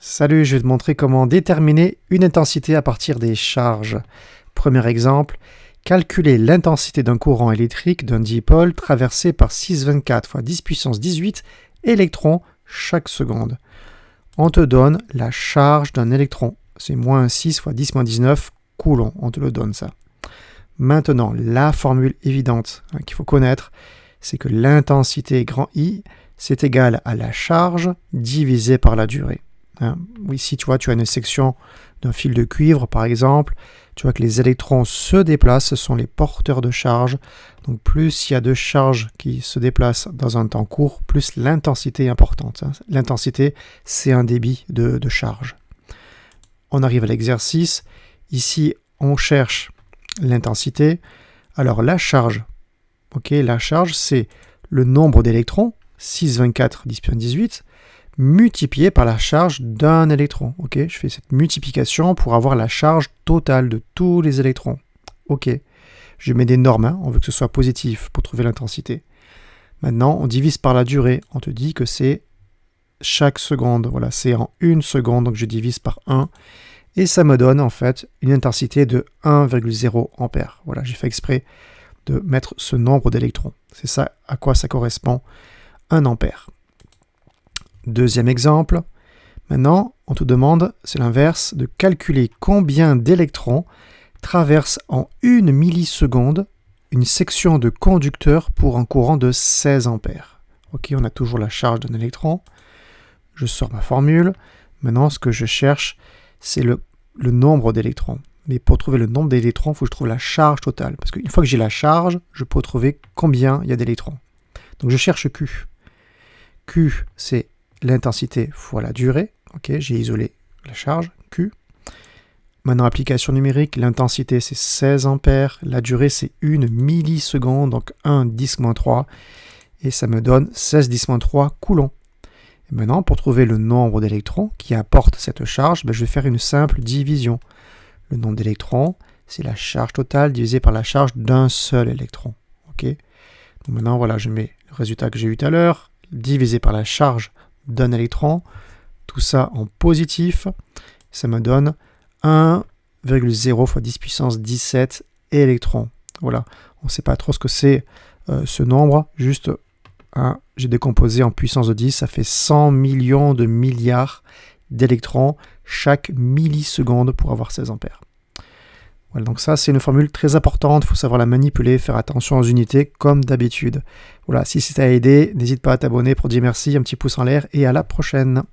Salut, je vais te montrer comment déterminer une intensité à partir des charges. Premier exemple, calculer l'intensité d'un courant électrique d'un dipôle traversé par 624 fois 10 puissance 18 électrons chaque seconde. On te donne la charge d'un électron. C'est moins 6 fois 10 moins 19 coulombs. On te le donne ça. Maintenant, la formule évidente qu'il faut connaître, c'est que l'intensité grand I, c'est égal à la charge divisée par la durée. Ici, tu vois, tu as une section d'un fil de cuivre, par exemple. Tu vois que les électrons se déplacent, ce sont les porteurs de charge. Donc, plus il y a de charges qui se déplacent dans un temps court, plus l'intensité est importante. L'intensité, c'est un débit de charge. On arrive à l'exercice. Ici, on cherche l'intensité. Alors, la charge, la charge, c'est le nombre d'électrons, 624 10 puissance 18, multiplié par la charge d'un électron. Je fais cette multiplication pour avoir la charge totale de tous les électrons. Je mets des normes, on veut que ce soit positif pour trouver l'intensité. Maintenant, on divise par la durée. On te dit que c'est chaque seconde. Voilà, c'est en une seconde, donc je divise par 1. Et ça me donne en fait une intensité de 1,0 ampère. Voilà, j'ai fait exprès de mettre ce nombre d'électrons. C'est ça à quoi ça correspond, 1 ampère. Deuxième exemple, maintenant on te demande, c'est l'inverse, de calculer combien d'électrons traversent en 1 milliseconde une section de conducteur pour un courant de 16 ampères. On a toujours la charge d'un électron. Je sors ma formule. Maintenant, ce que je cherche, c'est le nombre d'électrons. Mais pour trouver le nombre d'électrons, il faut que je trouve la charge totale. Parce qu'une fois que j'ai la charge, je peux trouver combien il y a d'électrons. Donc je cherche Q. Q, c'est l'intensité fois la durée. J'ai isolé la charge, Q. Maintenant, application numérique, l'intensité, c'est 16 ampères. La durée, c'est 1 milliseconde, donc 1 10-3. Et ça me donne 16 10-3 coulombs. Et maintenant, pour trouver le nombre d'électrons qui apportent cette charge, je vais faire une simple division. Le nombre d'électrons, c'est la charge totale divisée par la charge d'un seul électron. Donc maintenant, voilà, je mets le résultat que j'ai eu tout à l'heure, divisé par la charge d'un électron, tout ça en positif, ça me donne 1,0 fois 10 puissance 17 électrons. Voilà, on ne sait pas trop ce que c'est ce nombre, juste j'ai décomposé en puissance de 10, ça fait 100 millions de milliards d'électrons chaque milliseconde pour avoir 16 ampères. Voilà, donc ça c'est une formule très importante, il faut savoir la manipuler, faire attention aux unités comme d'habitude. Voilà, si ça t'a aidé, n'hésite pas à t'abonner pour dire merci, un petit pouce en l'air et à la prochaine.